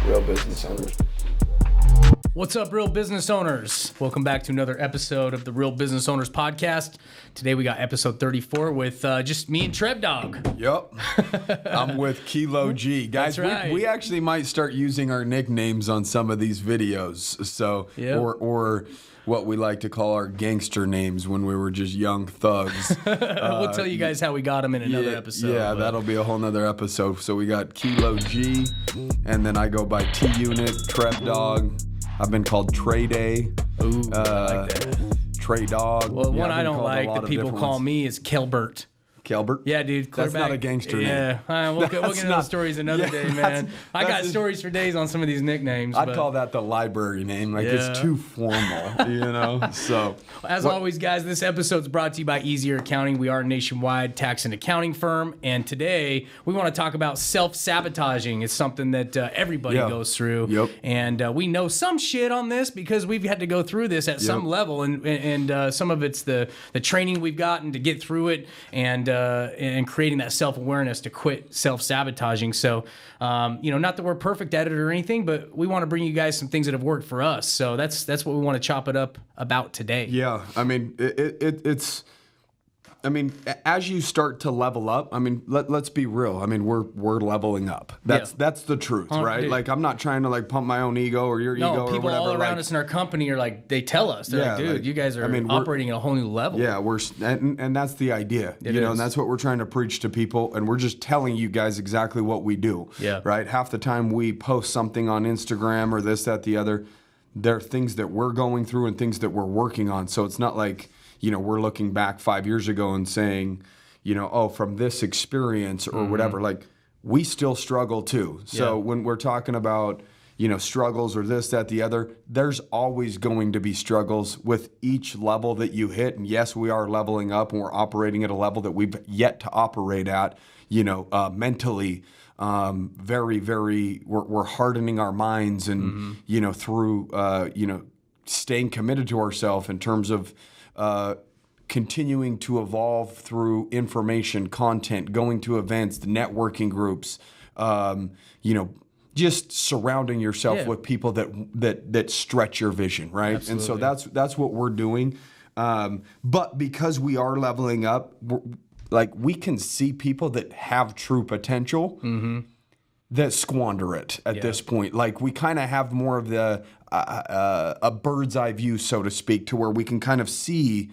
real business owners. What's up, real business owners? Welcome back to another episode of the Real Business Owners Podcast. Today we got episode 34 with just me and Trev Dog. Yep. I'm with Kilo G. Guys, That's right. we actually might start using our nicknames on some of these videos. So, Yep. or what we like to call our gangster names when we were just young thugs. We'll tell you guys how we got him in another episode. Yeah, but that'll be a whole nother episode. So we got Kilo G, and then I go by T Unit, Trev Dog. I've been called Trey Day. Ooh, I like that. Trey Dog. Well, Yeah, one I've I been don't called a like lot that of people different call ones. me is Kelbert. Kelbert? Yeah, dude. That's not a gangster name. Yeah, we'll get into those stories another day, man. I got that's- stories for days on some of these nicknames. I'd but call that the library name. Like, Yeah. it's too formal, you know? So, As always, guys, this episode's brought to you by Easier Accounting. We are a nationwide tax and accounting firm, and today we want to talk about self-sabotaging. It's something that everybody Yeah. goes through, Yep. and we know some shit on this because we've had to go through this at some level, and some of it's the training we've gotten to get through it, and creating that self-awareness to quit self-sabotaging. So, not that we're perfect at it or anything, but we want to bring you guys some things that have worked for us. So that's what we want to chop it up about today. yeah, I mean, it's... I mean, as you start to level up, I mean, let's be real. I mean, we're leveling up. That's the truth, right? Dude. Like, I'm not trying to like pump my own ego or your ego or people whatever. all around like, us in our company are like, they tell us, they're like, Yeah, dude, like, you guys are I mean, we're- operating at a whole new level. Yeah, and that's the idea, It you know, is. and that's what we're trying to preach to people, and we're just telling you guys exactly what we do. Yeah. Right. Half the time we post something on Instagram or this, that, the other. There are things that we're going through and things that we're working on. So it's not like, we're looking back 5 years ago and saying, oh, from this experience or whatever. Like, we still struggle too. So when we're talking about struggles or this, that, the other, there's always going to be struggles with each level that you hit. And yes, we are leveling up and we're operating at a level that we've yet to operate at, mentally. Very, very, we're hardening our minds and, through, staying committed to ourselves in terms of, continuing to evolve through information, content, going to events, the networking groups, just surrounding yourself with people that stretch your vision, right? Absolutely. And so that's what we're doing. But because we are leveling up, we can see people that have true potential that squander it at this point. Like, we kind of have more of the a bird's eye view, so to speak, to where we can kind of see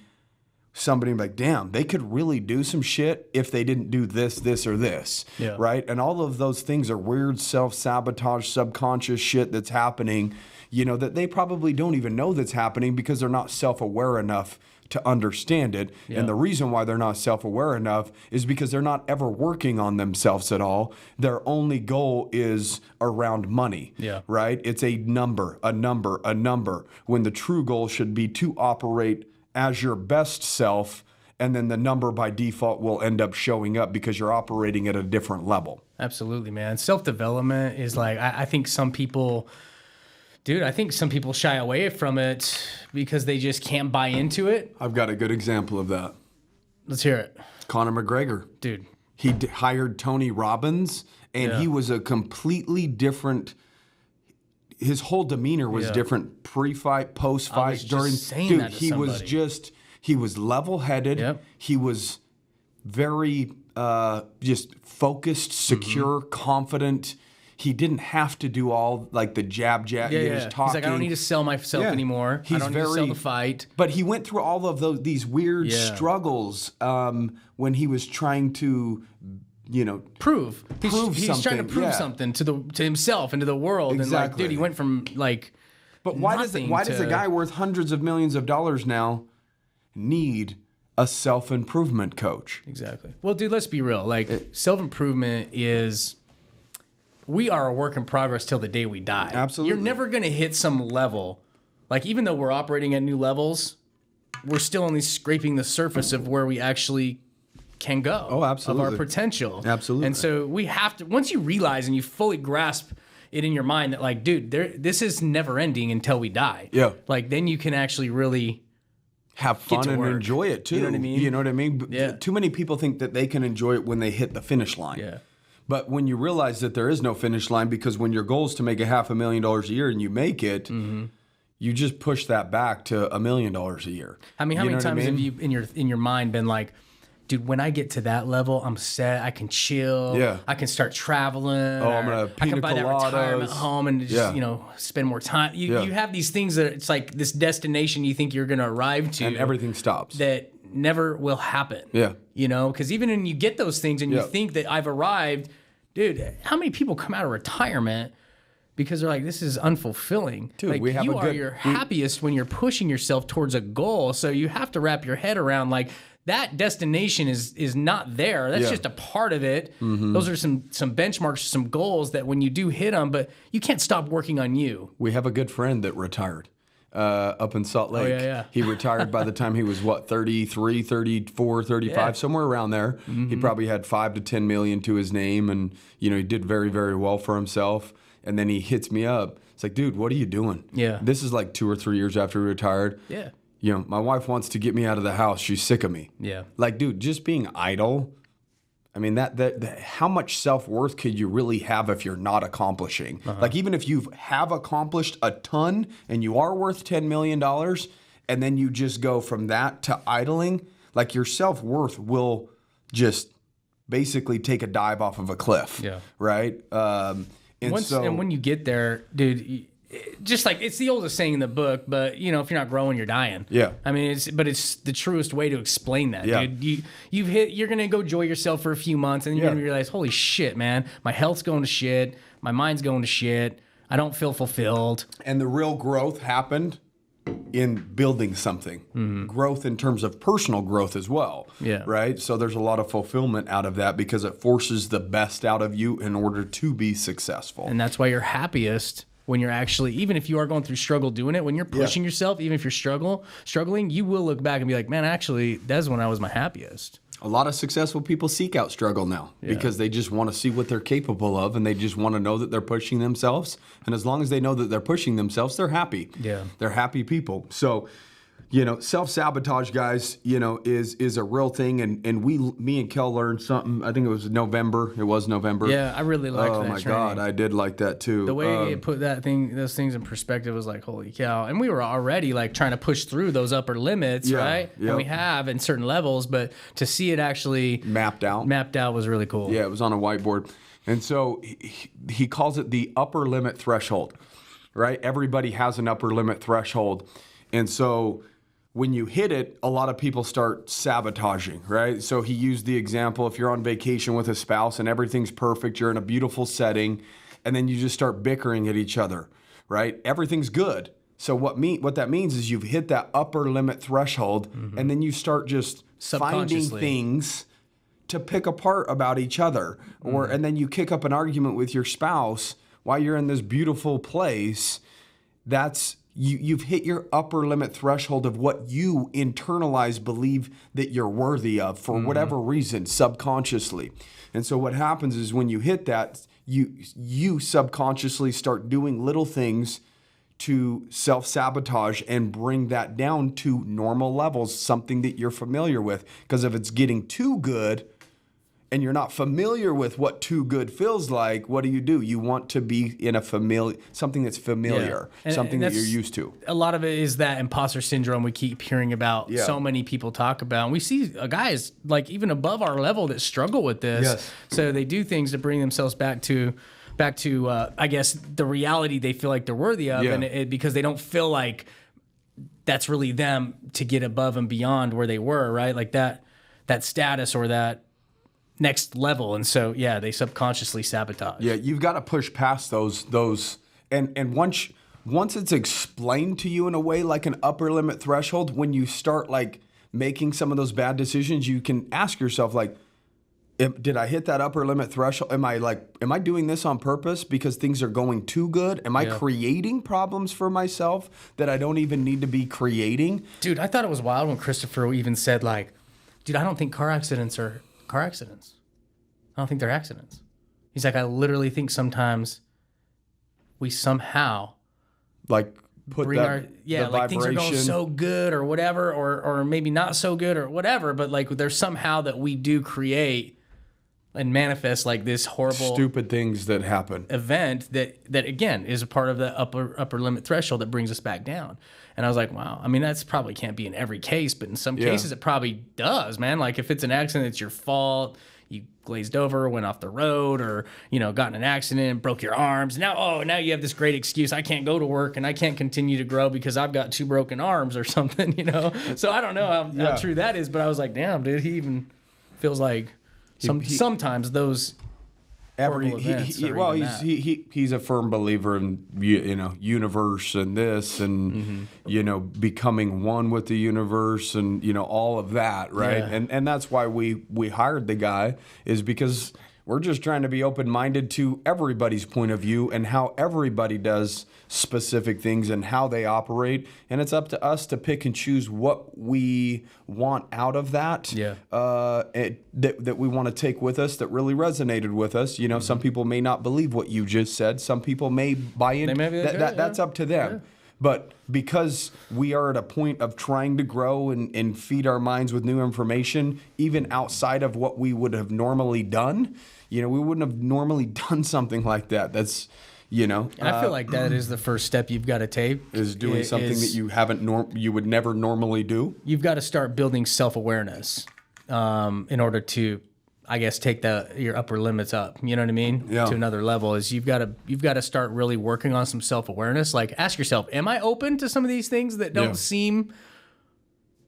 somebody and be like, damn, they could really do some shit if they didn't do this, this, or this, right? And all of those things are weird self-sabotage, subconscious shit that's happening, that they probably don't even know that's happening because they're not self-aware enough to understand it. And the reason why they're not self-aware enough is because they're not ever working on themselves at all. Their only goal is around money, right? It's a number, when the true goal should be to operate as your best self, and then the number by default will end up showing up because you're operating at a different level. Absolutely, man. Self-development is like, I think some people shy away from it because they just can't buy into it. I've got a good example of that. Let's hear it. Conor McGregor. Dude. He hired Tony Robbins, and he was a completely different... His whole demeanor was different pre-fight, post-fight, during. Saying that to he was somebody. he was level-headed. Yep. He was very just focused, secure, confident. He didn't have to do all like the jab. Yeah. He was talking. He's like, I don't need to sell myself anymore. I don't need to sell the fight. But he went through all of these weird struggles when he was trying to. Prove. He's something. trying to prove something to himself and to the world. Exactly. And like, dude, he went from like. But why does a guy worth hundreds of millions of dollars now need a self-improvement coach? Exactly. Well, dude, let's be real. Like, self-improvement is. We are a work in progress till the day we die. Absolutely. You're never going to hit some level. Like, even though we're operating at new levels, we're still only scraping the surface of where we actually can go. Oh, absolutely. Of our potential. Absolutely. And so we have to, once you realize and you fully grasp it in your mind that like, dude, this is never ending until we die. Yeah. Like then you can actually really have fun to and work. enjoy it too. You know what I mean? You know what I mean? Yeah. Too many people think that they can enjoy it when they hit the finish line. Yeah. But when you realize that there is no finish line, because when your goal is to make $500,000 a year and you make it, you just push that back to $1 million a year. I mean, how many times have you in your mind been like, dude, when I get to that level, I'm set. I can chill. Yeah. I can start traveling. Oh, I'm gonna I can buy that retirement home and just spend more time. You have these things that it's like this destination you think you're gonna arrive to, and everything stops. That never will happen. Yeah. Because even when you get those things and you think that I've arrived, dude, how many people come out of retirement because they're like, this is unfulfilling? Dude, like, you are your happiest when you're pushing yourself towards a goal. So you have to wrap your head around like, that destination is not there. That's just a part of it. Those are some benchmarks, some goals that when you do hit them, but you can't stop working on you. We have a good friend that retired up in Salt Lake. Yeah. He retired by the time he was, 33, 34, 35, somewhere around there. He probably had 5 to 10 million to his name, and he did very, very well for himself. And then he hits me up. It's like, dude, what are you doing? Yeah. This is like 2 or 3 years after he retired. Yeah. My wife wants to get me out of the house. She's sick of me. Yeah. Like, dude, just being idle. I mean, that how much self-worth could you really have if you're not accomplishing? Like, even if you have accomplished a ton and you are worth $10 million, and then you just go from that to idling, like, your self-worth will just basically take a dive off of a cliff. Yeah. Right? And when you get there, dude, just like it's the oldest saying in the book, but if you're not growing, you're dying. Yeah. I mean, it's the truest way to explain that. Yeah. Dude. You're gonna go enjoy yourself for a few months, and you're gonna realize, holy shit, man, my health's going to shit, my mind's going to shit. I don't feel fulfilled. And the real growth happened in building something. Growth in terms of personal growth as well. Yeah. Right? So there's a lot of fulfillment out of that because it forces the best out of you in order to be successful. And that's why you're happiest when you're actually, even if you are going through struggle doing it, when you're pushing yourself, even if you're struggling, you will look back and be like, man, actually, that's when I was my happiest. A lot of successful people seek out struggle now because they just want to see what they're capable of, and they just want to know that they're pushing themselves. And as long as they know that they're pushing themselves, they're happy. Yeah. They're happy people. So, self-sabotage, guys, is a real thing. And me and Kale learned something. I think it was November. It was November. Yeah, I really liked that. Oh my training. God, I did like that too. The way it put those things in perspective was like, holy cow. And we were already like trying to push through those upper limits, right? Yep. And we have in certain levels, but to see it actually mapped out was really cool. Yeah, it was on a whiteboard. And so he calls it the upper limit threshold, right? Everybody has an upper limit threshold. And so when you hit it, a lot of people start sabotaging, right? So he used the example, if you're on vacation with a spouse and everything's perfect, you're in a beautiful setting, and then you just start bickering at each other, right? Everything's good. So what that means is you've hit that upper limit threshold, and then you start just finding things to pick apart about each other. And then you kick up an argument with your spouse while you're in this beautiful place. That's you've hit your upper limit threshold of what you internalize, believe that you're worthy of for whatever reason, subconsciously. And so what happens is when you hit that, you subconsciously start doing little things to self-sabotage and bring that down to normal levels, something that you're familiar with. Because if it's getting too good, and you're not familiar with what too good feels like, what do? You want to be in something that's familiar, something that you're used to. A lot of it is that imposter syndrome we keep hearing about. Yeah. So many people talk about. And we see guys like even above our level that struggle with this. Yes. So they do things to bring themselves back to I guess the reality they feel like they're worthy of, and because they don't feel like that's really them to get above and beyond where they were, right? Like that status or that next level. And so they subconsciously sabotage. Yeah, you've got to push past those and once it's explained to you in a way like an upper limit threshold, when you start like making some of those bad decisions, you can ask yourself like, did I hit that upper limit threshold? Am I doing this on purpose because things are going too good? Am I creating problems for myself that I don't even need to be creating? Dude, I thought it was wild when Christopher even said like, dude, I don't think car accidents are car accidents. I don't think they're accidents. He's like, I literally think sometimes we somehow like put bring that the like things are going vibration. so good or whatever, or maybe not so good or whatever, but like there's somehow that we do create and manifest like this horrible Stupid things that happen. event that again is a part of the upper limit threshold that brings us back down. And I was like, wow, I mean, that's probably can't be in every case, but in some cases it probably does, man. Like if it's an accident, it's your fault. You glazed over, went off the road, or, you know, got in an accident, broke your arms. Now you have this great excuse. I can't go to work and I can't continue to grow because I've got 2 broken arms or something, you know? So I don't know how true that is, but I was like, damn, dude, he even feels like sometimes those horrible events he's a firm believer in, you know, universe and this and you know, becoming one with the universe and, you know, all of that, right? And that's why we hired the guy, is because we're just trying to be open-minded to everybody's point of view and how everybody does specific things and how they operate. And it's up to us to pick and choose what we want out of that, that we want to take with us, that really resonated with us. You know, some people may not believe what you just said. Some people may buy in. That's up to them. Yeah. But because we are at a point of trying to grow and feed our minds with new information, even outside of what we would have normally done, you know, we wouldn't have normally done something like that. That's, you know. And I feel like that is the first step you've got to take. Is doing something that you would never normally do. You've got to start building self-awareness in order to, I guess, take your upper limits up. You know what I mean? Yeah. To another level is you've got to start really working on some self-awareness. Like ask yourself, am I open to some of these things that don't seem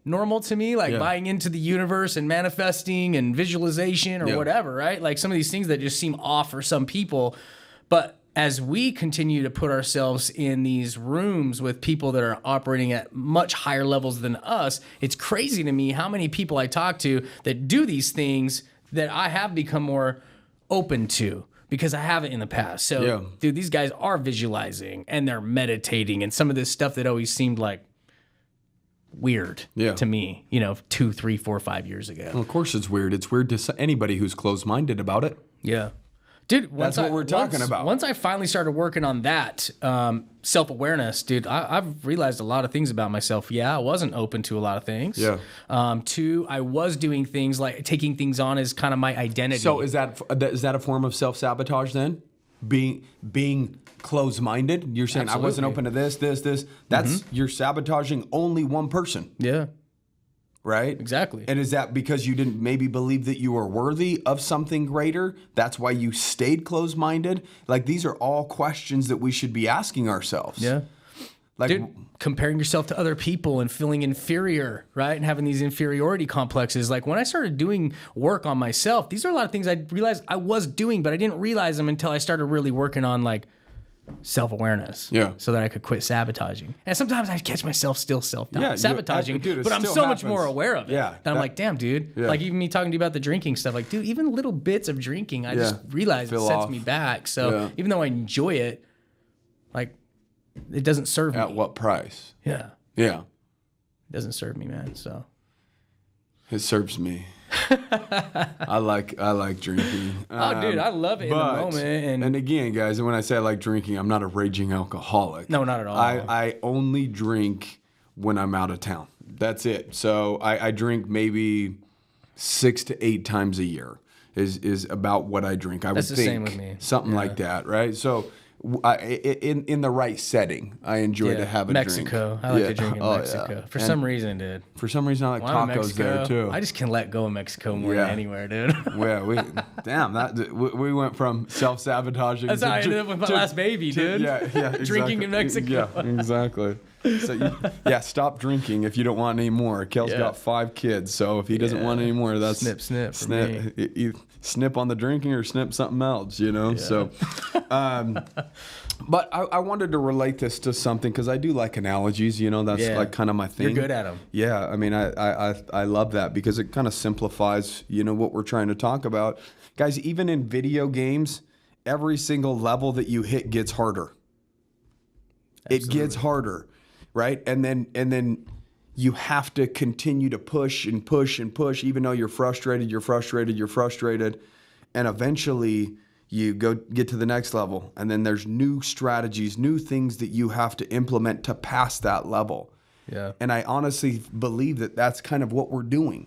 normal to me? Like buying into the universe and manifesting and visualization or whatever, right? Like some of these things that just seem off for some people. But as we continue to put ourselves in these rooms with people that are operating at much higher levels than us, it's crazy to me how many people I talk to that do these things that I have become more open to because I haven't in the past. So, dude, these guys are visualizing and they're meditating and some of this stuff that always seemed like weird to me, you know, 2, 3, 4, 5 years ago. Well, of course it's weird. It's weird to anybody who's closed-minded about it. Yeah. Dude, that's what we're talking about. Once I finally started working on that self-awareness, dude, I've realized a lot of things about myself. Yeah, I wasn't open to a lot of things. Yeah. 2, I was doing things like taking things on as kind of my identity. So is that a form of self-sabotage then? Being closed-minded? You're saying, absolutely. I wasn't open to this. That's you're sabotaging only one person. Yeah. Right? Exactly. And is that because you didn't maybe believe that you were worthy of something greater? That's why you stayed closed-minded? Like, these are all questions that we should be asking ourselves. Yeah. Like, dude, comparing yourself to other people and feeling inferior, right? And having these inferiority complexes. Like, when I started doing work on myself, these are a lot of things I realized I was doing, but I didn't realize them until I started really working on, like, self-awareness, so that I could quit sabotaging. And sometimes I catch myself still sabotaging, but I'm so much more aware of it. That I'm like, damn, dude. Like even me talking to you about the drinking stuff, like, dude, even little bits of drinking, I just realize it sets me back. So even though I enjoy it, like, it doesn't serve me. At what price? Yeah. Yeah. It doesn't serve me, man. So it serves me. I like drinking. Oh, dude, I love it in the moment. And again, guys, when I say I like drinking, I'm not a raging alcoholic. No, not at all. I only drink when I'm out of town. That's it. So I drink maybe 6 to 8 times a year is about what I drink. That's the same with me. Something like that, right? So in the right setting, I enjoy to have a Mexico. drink. I like to drink in Mexico. For some reason, dude. For some reason, I like tacos there too. I just can let go of Mexico more than anywhere, dude. Yeah, we went from self-sabotaging. That's how I ended up with my last baby, dude. Exactly. Drinking in Mexico. Yeah, exactly. So stop drinking if you don't want any more. Kale's got 5 kids, so if he doesn't want any more, that's snip. Snip on the drinking or snip something else, you know. So, but I wanted to relate this to something because I do like analogies. You know, that's like kind of my thing. You're good at them. Yeah, I mean, I love that because it kind of simplifies, you know, what we're trying to talk about, guys. Even in video games, every single level that you hit gets harder. Absolutely. It gets harder. Right. And then you have to continue to push and push and push, even though you're frustrated. And eventually you get to the next level. And then there's new strategies, new things that you have to implement to pass that level. Yeah. And I honestly believe that that's kind of what we're doing.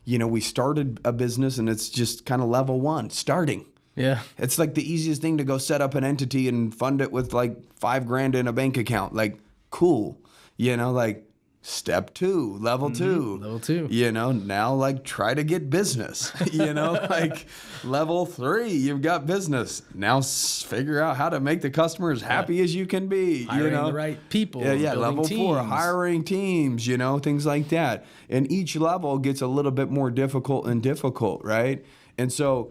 we started a business and it's just kind of level 1, starting. Yeah. It's like the easiest thing to go set up an entity and fund it with like $5,000 in a bank account. Like, cool. Like step 2, level 2. Level 2. Now like try to get business. Like level 3, you've got business. Now figure out how to make the customer as happy as you can be. Hiring the right people. Yeah. Level teams. 4, hiring teams, things like that. And each level gets a little bit more difficult and difficult, right? And so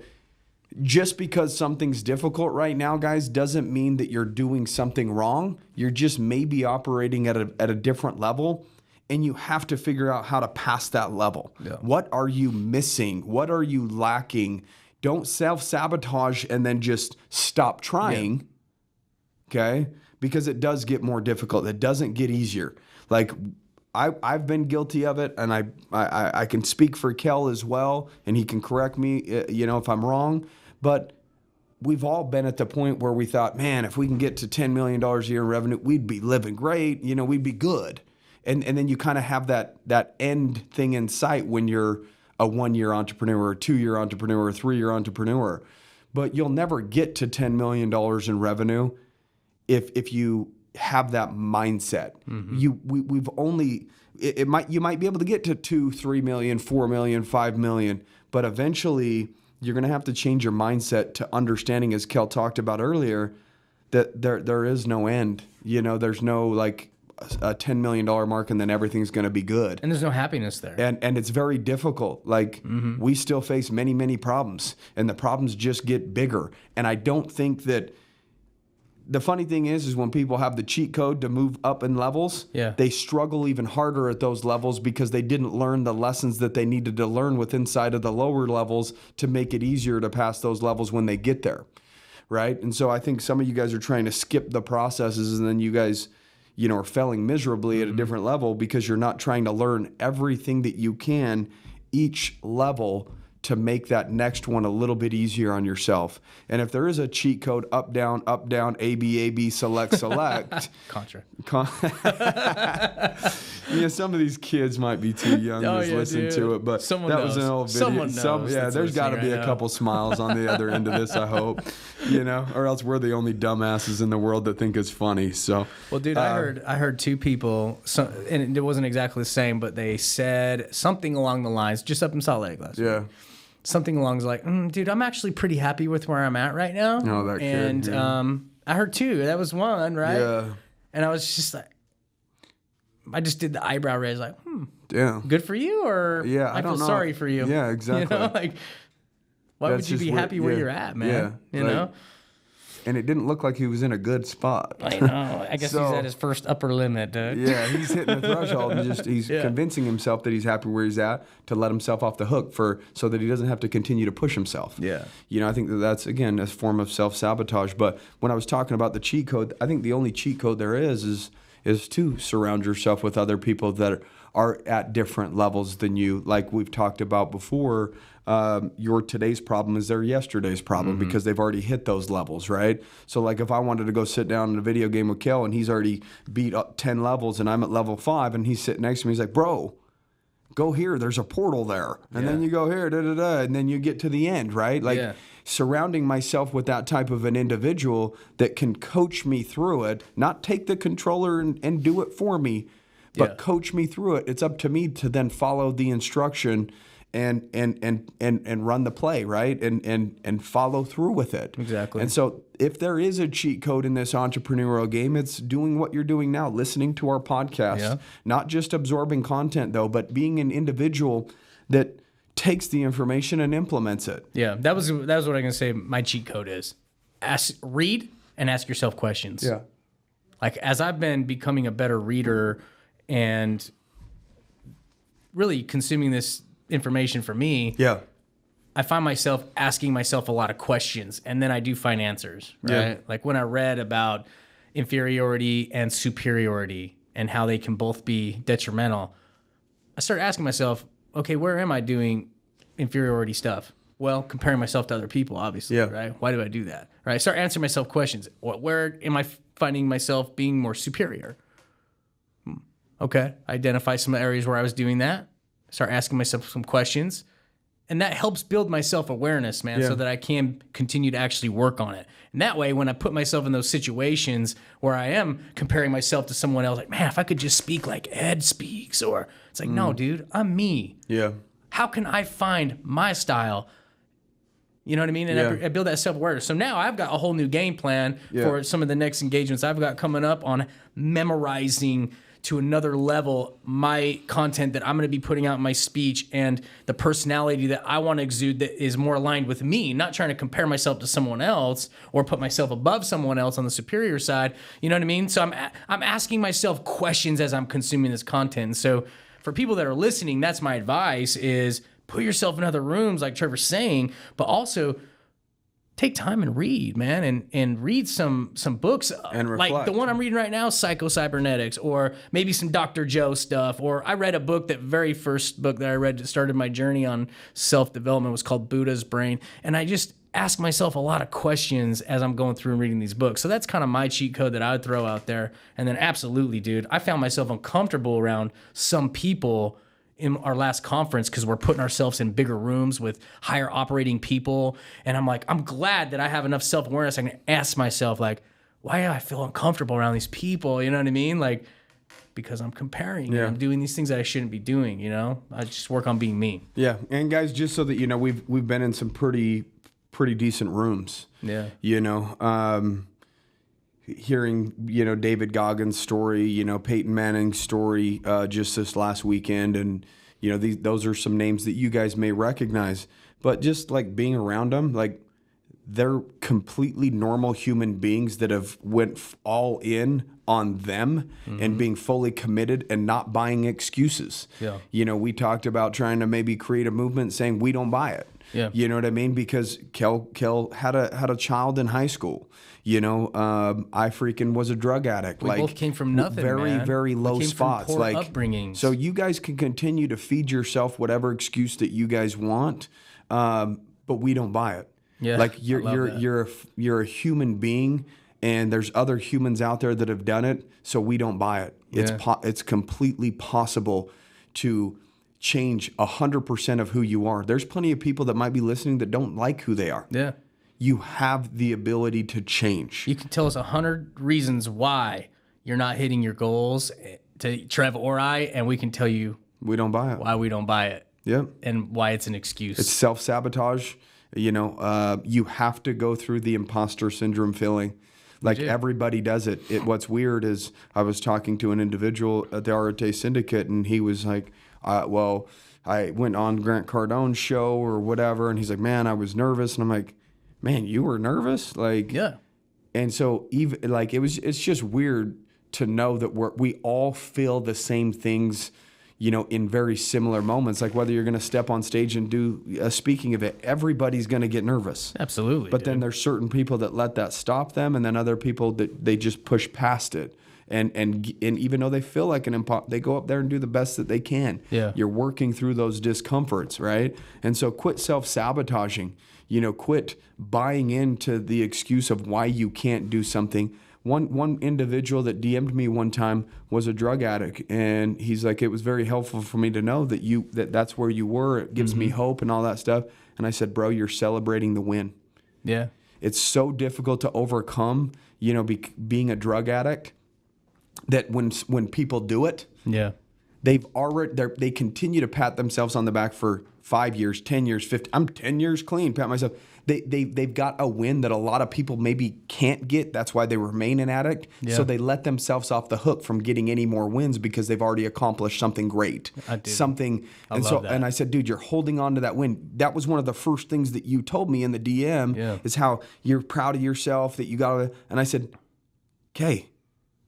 just because something's difficult right now, guys, doesn't mean that you're doing something wrong. You're just maybe operating at a different level, and you have to figure out how to pass that level. Yeah. What are you missing? What are you lacking? Don't self-sabotage and then just stop trying, okay? Because it does get more difficult. It doesn't get easier. Like, I've been guilty of it, and I can speak for Kale as well, and he can correct me, if I'm wrong. But we've all been at the point where we thought, man, if we can get to $10 million a year in revenue, we'd be living great. We'd be good. And then you kind of have that end thing in sight when you're a 1-year entrepreneur, a 2-year entrepreneur, a 3-year entrepreneur. But you'll never get to $10 million in revenue if you have that mindset. We've only you might be able to get to 2, 3 million, 4 million, 5 million, but eventually you're going to have to change your mindset to understanding, as Kel talked about earlier, that there is no end. There's no like a $10 million mark and then everything's going to be good. And there's no happiness there. And it's very difficult. Like we still face many, many problems, and the problems just get bigger. And I don't think that. The funny thing is when people have the cheat code to move up in levels, they struggle even harder at those levels because they didn't learn the lessons that they needed to learn with inside of the lower levels to make it easier to pass those levels when they get there, right? And so I think some of you guys are trying to skip the processes, and then you guys, are failing miserably at a different level because you're not trying to learn everything that you can each level to make that next one a little bit easier on yourself. And if there is a cheat code, up, down, A, B, select. Contra. Some of these kids might be too young to listen to it, but someone that knows. was an old video. Someone knows There's got to be right a couple smiles on the other end of this, I hope, or else we're the only dumbasses in the world that think it's funny. So, well, dude, I heard 2 people, and it wasn't exactly the same, but they said something along the lines, just up in Salt Lake last week. Something along the like, dude, I'm actually pretty happy with where I'm at right now. Oh, that kid. And I heard 2. That was one, right? Yeah. And I was just like, I just did the eyebrow raise, like, yeah, good for you, or I don't feel know. sorry for you. Yeah, exactly. Like, why would you be happy where you're at, man? Yeah, and it didn't look like he was in a good spot. I know. I guess he's at his first upper limit, dude. Yeah, he's hitting the threshold and he's convincing himself that he's happy where he's at to let himself off the hook so that he doesn't have to continue to push himself. Yeah. I think that's, again, a form of self-sabotage. But when I was talking about the cheat code, I think the only cheat code there is to surround yourself with other people that are at different levels than you. Like we've talked about before, your today's problem is their yesterday's problem because they've already hit those levels, right? So like if I wanted to go sit down in a video game with Kale and he's already beat up 10 levels and I'm at level 5 and he's sitting next to me, he's like, bro, go here, there's a portal there. And then you go here, and then you get to the end, right? Like surrounding myself with that type of an individual that can coach me through it, not take the controller and do it for me, but coach me through it. It's up to me to then follow the instruction and run the play, right? And follow through with it. Exactly. And so if there is a cheat code in this entrepreneurial game, it's doing what you're doing now, listening to our podcast, not just absorbing content though, but being an individual that takes the information and implements it. Yeah, that was what I was going to say. My cheat code is read and ask yourself questions. Yeah. Like as I've been becoming a better reader and really consuming this information for me, I find myself asking myself a lot of questions, and then I do find answers, right? Yeah. Like when I read about inferiority and superiority and how they can both be detrimental, I started asking myself, okay, where am I doing inferiority stuff? Well, comparing myself to other people, obviously, right? Why do I do that? Right? I start answering myself questions. Where am I finding myself being more superior? Okay, identify some areas where I was doing that. start asking myself some questions. And that helps build my self-awareness, man, so that I can continue to actually work on it. And that way, when I put myself in those situations where I am comparing myself to someone else, like, man, if I could just speak like Ed speaks, or it's like, no, dude, I'm me. Yeah. How can I find my style? You know what I mean? And I build that self-awareness. So now I've got a whole new game plan for some of the next engagements I've got coming up on memorizing to another level my content that I'm going to be putting out in my speech and the personality that I want to exude that is more aligned with me, not trying to compare myself to someone else or put myself above someone else on the superior side. You know what I mean? So I'm asking myself questions as I'm consuming this content. So for people that are listening, that's my advice is put yourself in other rooms like Trevor's saying, but also take time and read, man, and read some books. And reflect. Like the one I'm reading right now, Psycho-Cybernetics, or maybe some Dr. Joe stuff. Or I read a book, that very first book that I read that started my journey on self-development was called Buddha's Brain. And I just ask myself a lot of questions as I'm going through and reading these books. So that's kind of my cheat code that I would throw out there. And then absolutely, dude, I found myself uncomfortable around some people in our last conference because we're putting ourselves in bigger rooms with higher operating people. And I'm like, I'm glad that I have enough self-awareness. I can ask myself, like, why do I feel uncomfortable around these people? You know what I mean? Like, because I'm comparing and I'm doing these things that I shouldn't be doing, you know? I just work on being me. Yeah. And guys, just so that you know, we've been in some pretty decent rooms. Yeah. You know, hearing, you know, David Goggins' story, you know, Peyton Manning's story just this last weekend. And, you know, those are some names that you guys may recognize. But just like being around them, like they're completely normal human beings that have went all in on them and being fully committed and not buying excuses. Yeah. You know, we talked about trying to maybe create a movement saying we don't buy it. Yeah. You know what I mean? Because Kale had a child in high school. You know, I freaking was a drug addict. We both came from nothing, very low spots. From poor upbringings. So you guys can continue to feed yourself whatever excuse that you guys want, but we don't buy it. Yeah, like you're a human being, and there's other humans out there that have done it. So we don't buy it. It's completely possible to change 100% of who you are. There's plenty of people that might be listening that don't like who they are. Yeah. You have the ability to change. You can tell us 100 reasons why you're not hitting your goals to Trev or I, and we can tell you we don't buy it. Why we don't buy it. Yeah. And why it's an excuse. It's self-sabotage. You know, you have to go through the imposter syndrome feeling. Like everybody does it. What's weird is I was talking to an individual at the Arete Syndicate, and he was like, well, I went on Grant Cardone's show or whatever, and he's like, man, I was nervous. And I'm like, man, you were nervous? Like, yeah. And so even like it's just weird to know that we all feel the same things, you know, in very similar moments. Like whether you're going to step on stage and do a speaking event, everybody's going to get nervous. Absolutely. But then there's certain people that let that stop them, and then other people that they just push past it. And even though they feel like they go up there and do the best that they can. Yeah. You're working through those discomforts, right? And so quit self-sabotaging. You know, quit buying into the excuse of why you can't do something. One individual that DM'd me one time was a drug addict, and he's like, it was very helpful for me to know that that's where you were. It gives me hope and all that stuff. And I said, bro, you're celebrating the win. Yeah. It's so difficult to overcome, you know, being a drug addict, that when people do it, yeah, they continue to pat themselves on the back for 5 years, 10 years, 50. I'm 10 years clean, pat myself. They've got a win that a lot of people maybe can't get. That's why they remain an addict. Yeah. So they let themselves off the hook from getting any more wins because they've already accomplished something great. I do. I love that. And I said, dude, you're holding on to that win. That was one of the first things that you told me in the DM is how you're proud of yourself, that you got. And I said, okay,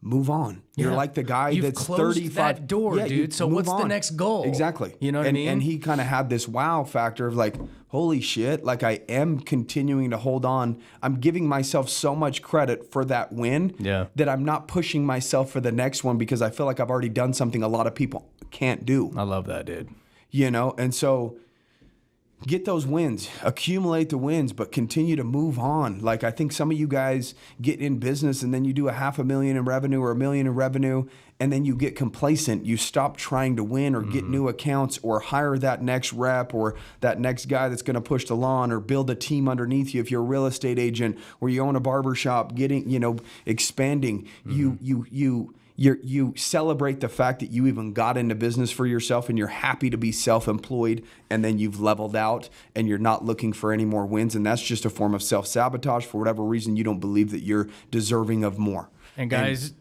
move on. You're like the guy that's closed 35. That door, dude. So what's the next goal? Exactly. You know what I mean? And he kind of had this wow factor of like, holy shit, like I am continuing to hold on. I'm giving myself so much credit for that win that I'm not pushing myself for the next one because I feel like I've already done something a lot of people can't do. I love that, dude. You know, and so get those wins, accumulate the wins, but continue to move on. Like I think some of you guys get in business and then you do $500,000 in revenue or $1 million in revenue, and then you get complacent. You stop trying to win or get new accounts or hire that next rep or that next guy that's going to push the lawn or build a team underneath you. If you're a real estate agent or you own a barber shop, expanding, you celebrate the fact that you even got into business for yourself and you're happy to be self-employed, and then you've leveled out and you're not looking for any more wins. And that's just a form of self-sabotage. For whatever reason, you don't believe that you're deserving of more. And guys,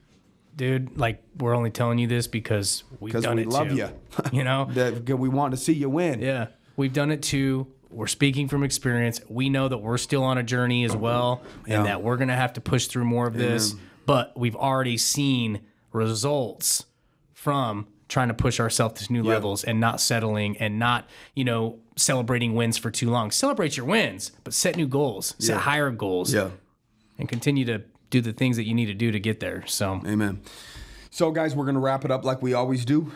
dude, like, we're only telling you this because we've done it too. Because we love you. You know? We want to see you win. Yeah. We've done it too. We're speaking from experience. We know that we're still on a journey as well, and that we're going to have to push through more of this. But we've already seen results from trying to push ourselves to new levels and not settling and not, celebrating wins for too long. Celebrate your wins, but set new goals, set higher goals, and continue to do the things that you need to do to get there. So, amen. So, guys, we're going to wrap it up like we always do.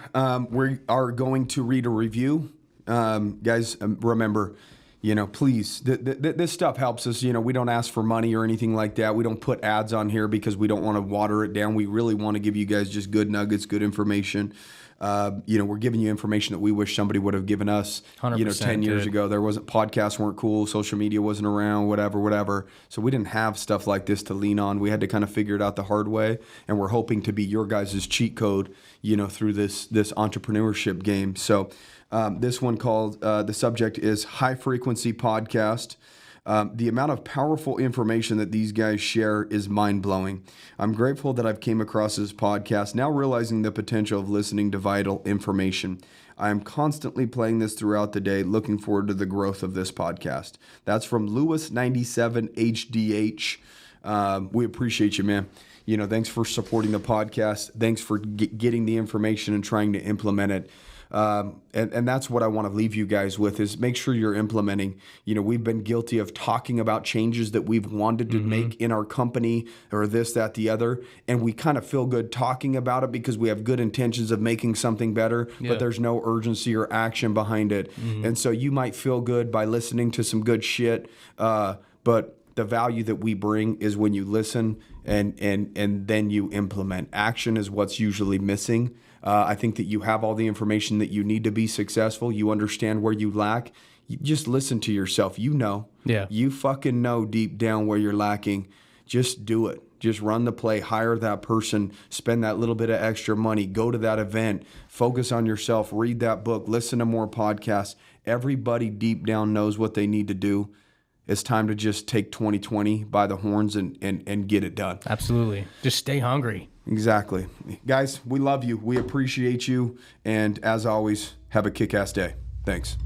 We are going to read a review. Guys, remember, please, this stuff helps us. We don't ask for money or anything like that. We don't put ads on here because we don't want to water it down. We really want to give you guys just good nuggets, good information. We're giving you information that we wish somebody would have given us, 10 years ago. There wasn't, podcasts weren't cool. Social media wasn't around, whatever. So we didn't have stuff like this to lean on. We had to kind of figure it out the hard way. And we're hoping to be your guys' cheat code, through this entrepreneurship game. So, this one called, the subject is High Frequency Podcast. The amount of powerful information that these guys share is mind-blowing. I'm grateful that I've came across this podcast, now realizing the potential of listening to vital information. I am constantly playing this throughout the day, looking forward to the growth of this podcast. That's from Lewis97HDH. We appreciate you, man. Thanks for supporting the podcast. Thanks for getting the information and trying to implement it. And that's what I want to leave you guys with is make sure you're implementing. We've been guilty of talking about changes that we've wanted to make in our company or this, that, the other. And we kind of feel good talking about it because we have good intentions of making something better, but there's no urgency or action behind it. And so you might feel good by listening to some good shit. But the value that we bring is when you listen and then you implement. Action is what's usually missing. I think that you have all the information that you need to be successful. You understand where you lack. You just listen to yourself. You fucking know deep down where you're lacking. Just do it. Just run the play, hire that person, spend that little bit of extra money, go to that event, focus on yourself, read that book, listen to more podcasts. Everybody deep down knows what they need to do. It's time to just take 2020 by the horns and get it done. Absolutely. Just stay hungry. Exactly. Guys, we love you. We appreciate you. And as always, have a kick-ass day. Thanks.